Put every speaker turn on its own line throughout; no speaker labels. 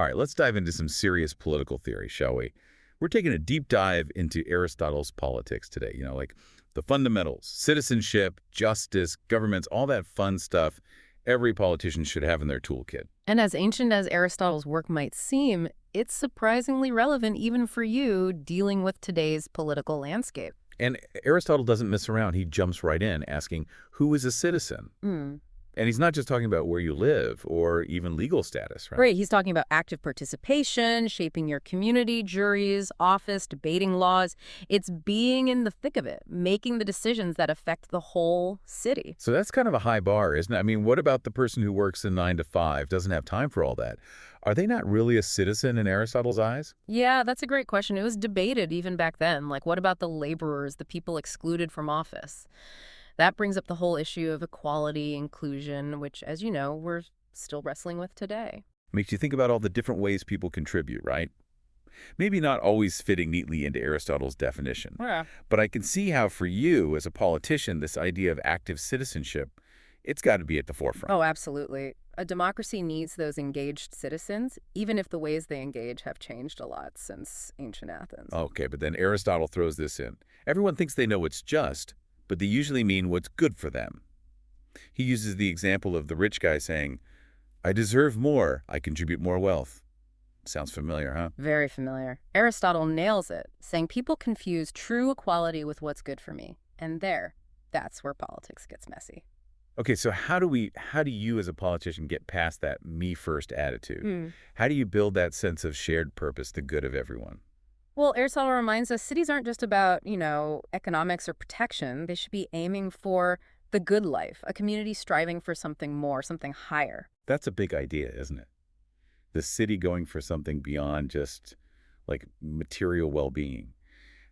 All right, let's dive into some serious political theory, shall we? We're taking a deep dive into Aristotle's politics today, like the fundamentals, citizenship, justice, governments, all that fun stuff every politician should have in their toolkit.
And as ancient as Aristotle's work might seem, it's surprisingly relevant even for you dealing with today's political landscape.
And Aristotle doesn't mess around. He jumps right in asking, who is a citizen?
Mm.
And he's not just talking about where you live or even legal status, right?
Right, he's talking about active participation, shaping your community, juries, office, debating laws. It's being in the thick of it, making the decisions that affect the whole city.
So that's kind of a high bar, isn't it? I mean, what about the person who works in 9 to 5, doesn't have time for all that? Are they not really a citizen in Aristotle's eyes?
Yeah, that's a great question. It was debated even back then. Like, what about the laborers, the people excluded from office? That brings up the whole issue of equality, inclusion, which, as you know, we're still wrestling with today.
Makes you think about all the different ways people contribute, right? Maybe not always fitting neatly into Aristotle's definition.
Yeah.
But I can see how for you, as a politician, this idea of active citizenship, it's got to be at the forefront.
Oh, absolutely. A democracy needs those engaged citizens, even if the ways they engage have changed a lot since ancient Athens.
Okay, but then Aristotle throws this in. Everyone thinks they know what's just, but they usually mean what's good for them. He uses the example of the rich guy saying, I deserve more, I contribute more wealth. Sounds familiar, huh?
Very familiar. Aristotle nails it, saying people confuse true equality with what's good for me. And that's where politics gets messy.
Okay, so how do you as a politician get past that me first attitude? How do you build that sense of shared purpose, the good of everyone?
Well, Aristotle reminds us cities aren't just about, economics or protection. They should be aiming for the good life, a community striving for something more, something higher.
That's a big idea, isn't it? The city going for something beyond just like material well-being.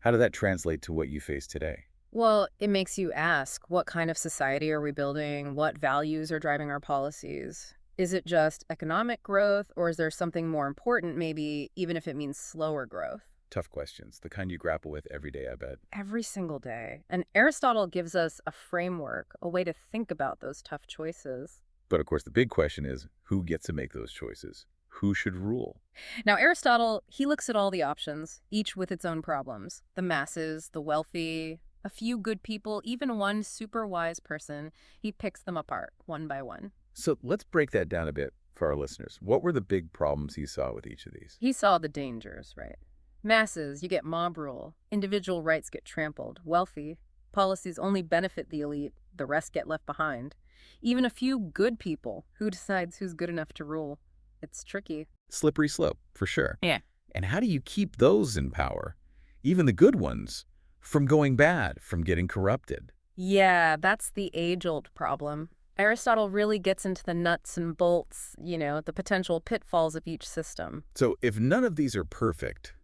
How did that translate to what you face today?
Well, it makes you ask, what kind of society are we building? What values are driving our policies? Is it just economic growth, or is there something more important, maybe even if it means slower growth?
Tough questions, the kind you grapple with every day, I bet.
Every single day. And Aristotle gives us a framework, a way to think about those tough choices.
But of course, the big question is, who gets to make those choices? Who should rule?
Now, Aristotle, he looks at all the options, each with its own problems. The masses, the wealthy, a few good people, even one super wise person. He picks them apart, one by one.
So let's break that down a bit for our listeners. What were the big problems he saw with each of these?
He saw the dangers, right? Masses, you get mob rule. Individual rights get trampled. Wealthy, policies only benefit the elite. The rest get left behind. Even a few good people. Who decides who's good enough to rule? It's tricky.
Slippery slope, for sure.
Yeah.
And how do you keep those in power, even the good ones, from going bad, from getting corrupted?
Yeah, that's the age-old problem. Aristotle really gets into the nuts and bolts, the potential pitfalls of each system.
So if none of these are perfect,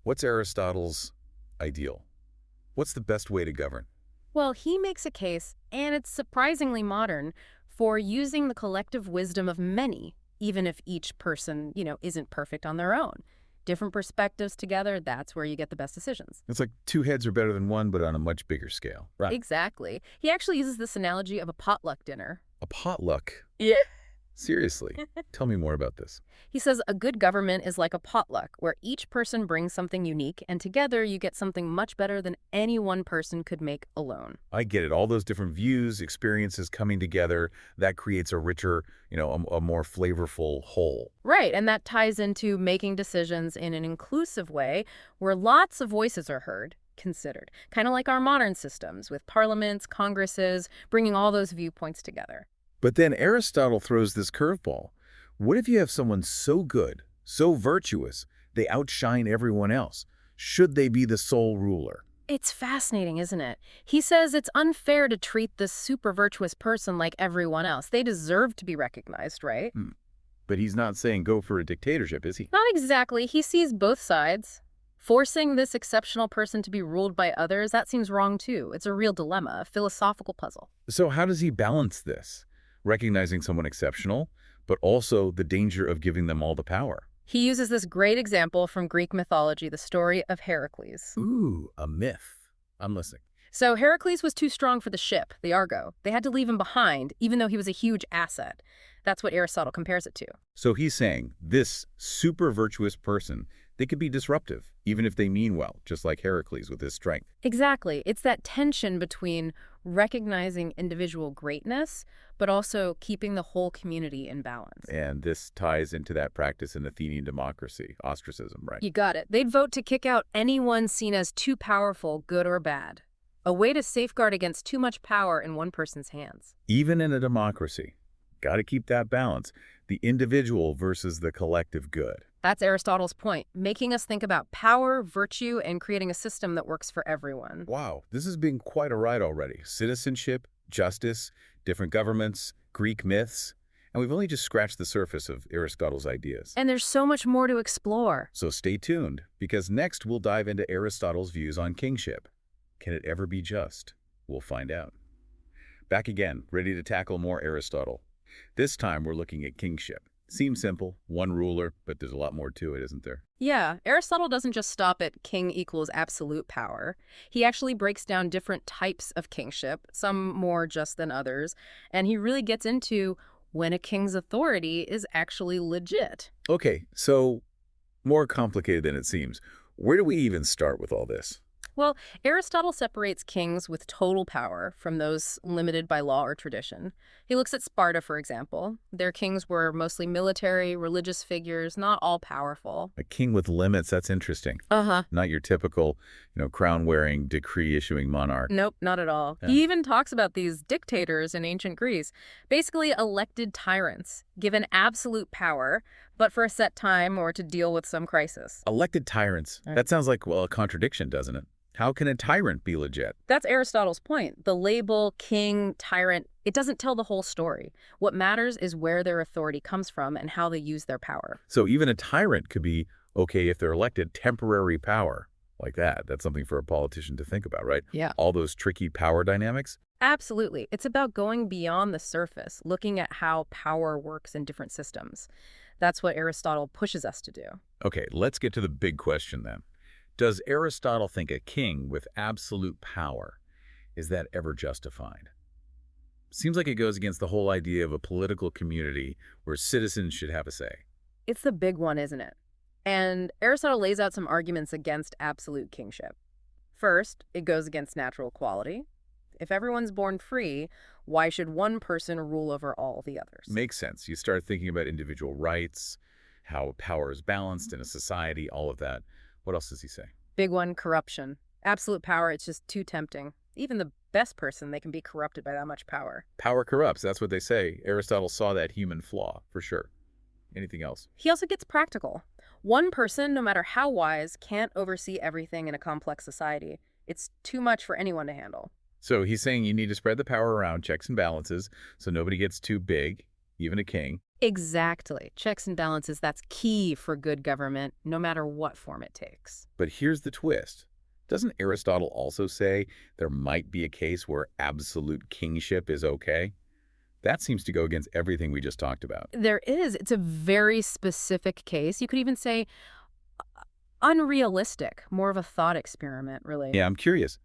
what's Aristotle's ideal? What's the best way to govern?
Well, he makes a case, and it's surprisingly modern, for using the collective wisdom of many, even if each person, isn't perfect on their own. Different perspectives together, that's where you get the best decisions.
It's like two heads are better than one, but on a much bigger scale. Right.
Exactly. He actually uses this analogy of a potluck dinner.
A potluck?
Yeah.
Seriously. Tell me more about this.
He says a good government is like a potluck, where each person brings something unique, and together you get something much better than any one person could make alone.
I get it. All those different views, experiences coming together, that creates a richer, a more flavorful whole.
Right, and that ties into making decisions in an inclusive way, where lots of voices are heard, considered. Kind of like our modern systems, with parliaments, congresses, bringing all those viewpoints together.
But then Aristotle throws this curveball. What if you have someone so good, so virtuous, they outshine everyone else? Should they be the sole ruler?
It's fascinating, isn't it? He says it's unfair to treat this super virtuous person like everyone else. They deserve to be recognized, right?
But he's not saying go for a dictatorship, is he?
Not exactly. He sees both sides. Forcing this exceptional person to be ruled by others, that seems wrong too. It's a real dilemma, a philosophical puzzle.
So how does he balance this? Recognizing someone exceptional, but also the danger of giving them all the power.
He uses this great example from Greek mythology, the story of Heracles.
Ooh, a myth. I'm listening.
So Heracles was too strong for the ship, the Argo. They had to leave him behind, even though he was a huge asset. That's what Aristotle compares it to.
So he's saying this super virtuous person, they could be disruptive, even if they mean well, just like Heracles with his strength.
Exactly. It's that tension between recognizing individual greatness, but also keeping the whole community in balance.
And this ties into that practice in Athenian democracy, ostracism, right?
You got it. They'd vote to kick out anyone seen as too powerful, good or bad. A way to safeguard against too much power in one person's hands.
Even in a democracy, got to keep that balance, the individual versus the collective good.
That's Aristotle's point, making us think about power, virtue, and creating a system that works for everyone.
Wow, this has been quite a ride already. Citizenship, justice, different governments, Greek myths, and we've only just scratched the surface of Aristotle's ideas.
And there's so much more to explore.
So stay tuned, because next we'll dive into Aristotle's views on kingship. Can it ever be just? We'll find out. Back again, ready to tackle more Aristotle. This time we're looking at kingship. Seems simple, one ruler, but there's a lot more to it, isn't there?
Yeah, Aristotle doesn't just stop at king equals absolute power. He actually breaks down different types of kingship, some more just than others, and he really gets into when a king's authority is actually legit.
Okay, so more complicated than it seems. Where do we even start with all this?
Well, Aristotle separates kings with total power from those limited by law or tradition. He looks at Sparta, for example. Their kings were mostly military, religious figures, not all powerful.
A king with limits, that's interesting.
Uh-huh.
Not your typical, crown-wearing, decree-issuing monarch.
Nope, not at all.
Yeah.
He even talks about these dictators in ancient Greece, basically elected tyrants, given absolute power, but for a set time or to deal with some crisis.
Elected tyrants.
Right.
That sounds like, well, a contradiction, doesn't it? How can a tyrant be legit?
That's Aristotle's point. The label king, tyrant, it doesn't tell the whole story. What matters is where their authority comes from and how they use their power.
So even a tyrant could be okay if they're elected, temporary power like that. That's something for a politician to think about, right?
Yeah.
All those tricky power dynamics.
Absolutely. It's about going beyond the surface, looking at how power works in different systems. That's what Aristotle pushes us to do.
Okay, let's get to the big question then. Does Aristotle think a king with absolute power, is that ever justified? Seems like it goes against the whole idea of a political community where citizens should have a say.
It's the big one, isn't it? And Aristotle lays out some arguments against absolute kingship. First, it goes against natural equality. If everyone's born free, why should one person rule over all the others?
Makes sense. You start thinking about individual rights, how power is balanced in a society, all of that. What else does he say?
Big one, corruption. Absolute power, it's just too tempting. Even the best person, they can be corrupted by that much power.
Power corrupts. That's what they say. Aristotle saw that human flaw, for sure. Anything else?
He also gets practical. One person, no matter how wise, can't oversee everything in a complex society. It's too much for anyone to handle.
So he's saying you need to spread the power around, checks and balances, so nobody gets too big, even a king.
Exactly. Checks and balances, that's key for good government, no matter what form it takes.
But here's the twist. Doesn't Aristotle also say there might be a case where absolute kingship is okay? That seems to go against everything we just talked about.
There is. It's a very specific case. You could even say unrealistic, more of a thought experiment, really.
Yeah, I'm curious.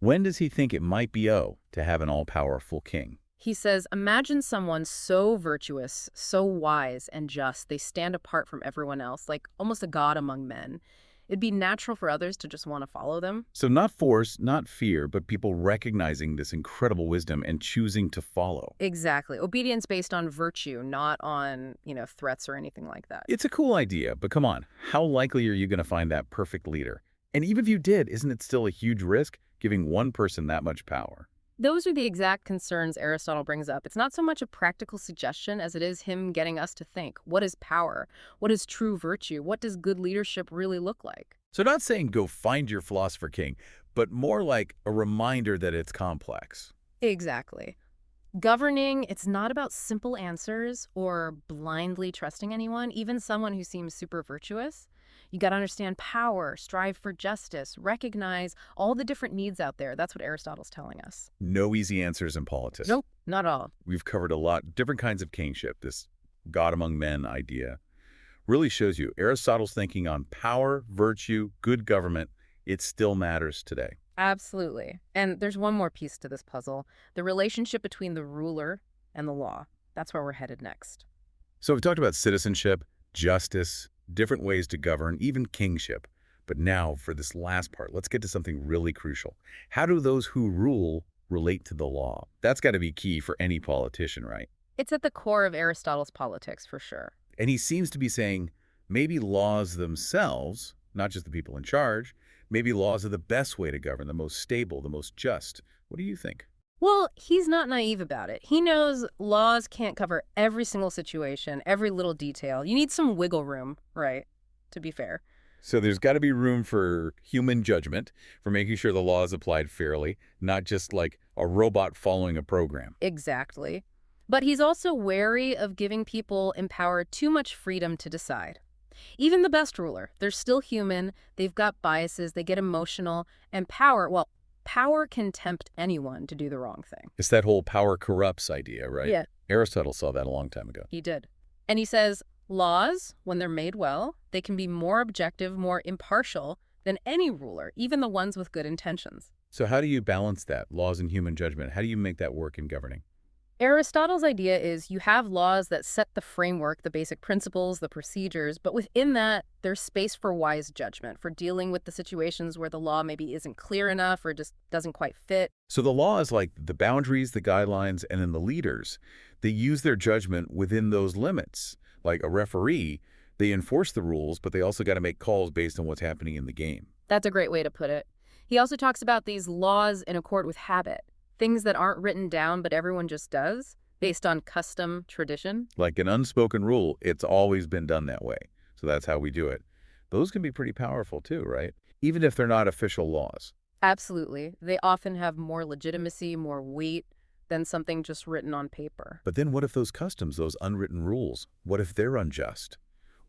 When does he think it might be to have an all-powerful king?
He says, imagine someone so virtuous, so wise and just, they stand apart from everyone else, like almost a god among men. It'd be natural for others to just want to follow them.
So not force, not fear, but people recognizing this incredible wisdom and choosing to follow.
Exactly. Obedience based on virtue, not on, threats or anything like that.
It's a cool idea, but come on, how likely are you going to find that perfect leader? And even if you did, isn't it still a huge risk giving one person that much power?
Those are the exact concerns Aristotle brings up. It's not so much a practical suggestion as it is him getting us to think. What is power? What is true virtue? What does good leadership really look like?
So not saying go find your philosopher king, but more like a reminder that it's complex.
Exactly. Governing, it's not about simple answers or blindly trusting anyone, even someone who seems super virtuous. You got to understand power, strive for justice, recognize all the different needs out there. That's what Aristotle's telling us.
No easy answers in politics.
Nope, not all.
We've covered a lot, different kinds of kingship. This God among men idea really shows you Aristotle's thinking on power, virtue, good government. It still matters today.
Absolutely. And there's one more piece to this puzzle, the relationship between the ruler and the law. That's where we're headed next.
So we've talked about citizenship, justice, different ways to govern, even kingship. But now, for this last part, let's get to something really crucial. How do those who rule relate to the law? That's got to be key for any politician, right?
It's at the core of Aristotle's politics, for sure.
And he seems to be saying maybe laws themselves, not just the people in charge, maybe laws are the best way to govern, the most stable, the most just. What do you think?
Well, he's not naive about it. He knows laws can't cover every single situation, every little detail. You need some wiggle room, right? To be fair.
So there's got to be room for human judgment, for making sure the law is applied fairly, not just like a robot following a program.
Exactly. But he's also wary of giving people in power too much freedom to decide. Even the best ruler, they're still human, they've got biases, they get emotional, and power, well, power can tempt anyone to do the wrong thing.
It's that whole power corrupts idea, right?
Yeah.
Aristotle saw that a long time ago.
He did. And he says, laws, when they're made well, they can be more objective, more impartial than any ruler, even the ones with good intentions.
So how do you balance that, laws and human judgment? How do you make that work in governing?
Aristotle's idea is you have laws that set the framework, the basic principles, the procedures, but within that, there's space for wise judgment, for dealing with the situations where the law maybe isn't clear enough or just doesn't quite fit.
So the law is like the boundaries, the guidelines, and then the leaders. They use their judgment within those limits. Like a referee, they enforce the rules, but they also got to make calls based on what's happening in the game.
That's a great way to put it. He also talks about these laws in accord with habit, things that aren't written down but everyone just does, based on custom, tradition.
Like an unspoken rule, it's always been done that way. So that's how we do it. Those can be pretty powerful too, right? Even if they're not official laws.
Absolutely. They often have more legitimacy, more weight than something just written on paper.
But then what if those customs, those unwritten rules, what if they're unjust?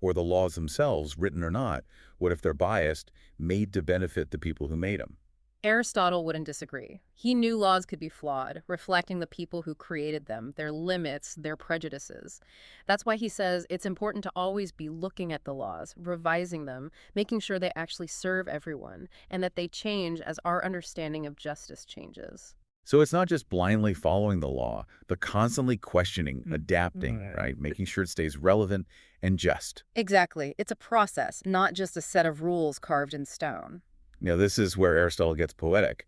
Or the laws themselves, written or not, what if they're biased, made to benefit the people who made them?
Aristotle wouldn't disagree. He knew laws could be flawed, reflecting the people who created them, their limits, their prejudices. That's why he says it's important to always be looking at the laws, revising them, making sure they actually serve everyone, and that they change as our understanding of justice changes.
So it's not just blindly following the law, but constantly questioning, adapting, right? Making sure it stays relevant and just.
Exactly. It's a process, not just a set of rules carved in stone.
This is where Aristotle gets poetic.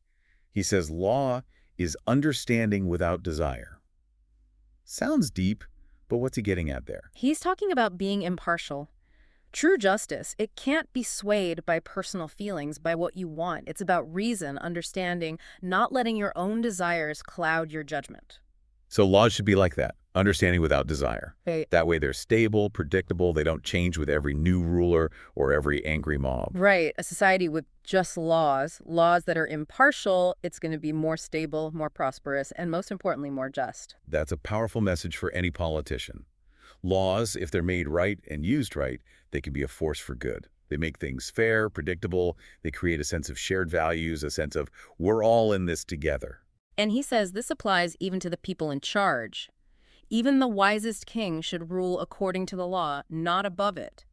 He says law is understanding without desire. Sounds deep, but what's he getting at there?
He's talking about being impartial. True justice, it can't be swayed by personal feelings, by what you want. It's about reason, understanding, not letting your own desires cloud your judgment.
So laws should be like that, understanding without desire.
Right.
That way they're stable, predictable, they don't change with every new ruler or every angry mob.
Right. A society with just laws, laws that are impartial, it's going to be more stable, more prosperous, and most importantly, more just.
That's a powerful message for any politician. Laws, if they're made right and used right, they can be a force for good. They make things fair, predictable, they create a sense of shared values, a sense of we're all in this together.
And he says this applies even to the people in charge. Even the wisest king should rule according to the law, not above it.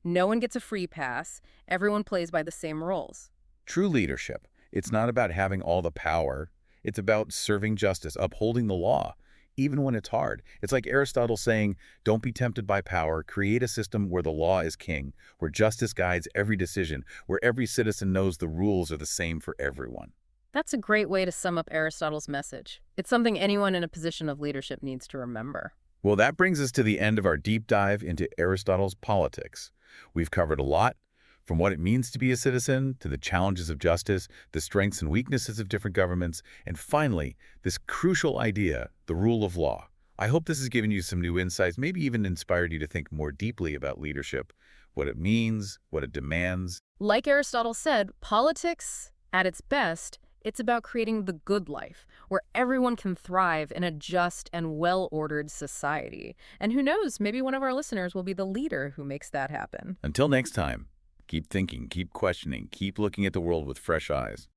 No one gets a free pass. Everyone plays by the same rules.
True leadership, it's not about having all the power. It's about serving justice, upholding the law, even when it's hard. It's like Aristotle saying, don't be tempted by power. Create a system where the law is king, where justice guides every decision, where every citizen knows the rules are the same for everyone.
That's a great way to sum up Aristotle's message. It's something anyone in a position of leadership needs to remember.
Well, that brings us to the end of our deep dive into Aristotle's politics. We've covered a lot, from what it means to be a citizen, to the challenges of justice, the strengths and weaknesses of different governments, and finally, this crucial idea, the rule of law. I hope this has given you some new insights, maybe even inspired you to think more deeply about leadership, what it means, what it demands.
Like Aristotle said, politics, at its best, it's about creating the good life, where everyone can thrive in a just and well-ordered society. And who knows, maybe one of our listeners will be the leader who makes that happen.
Until next time, keep thinking, keep questioning, keep looking at the world with fresh eyes.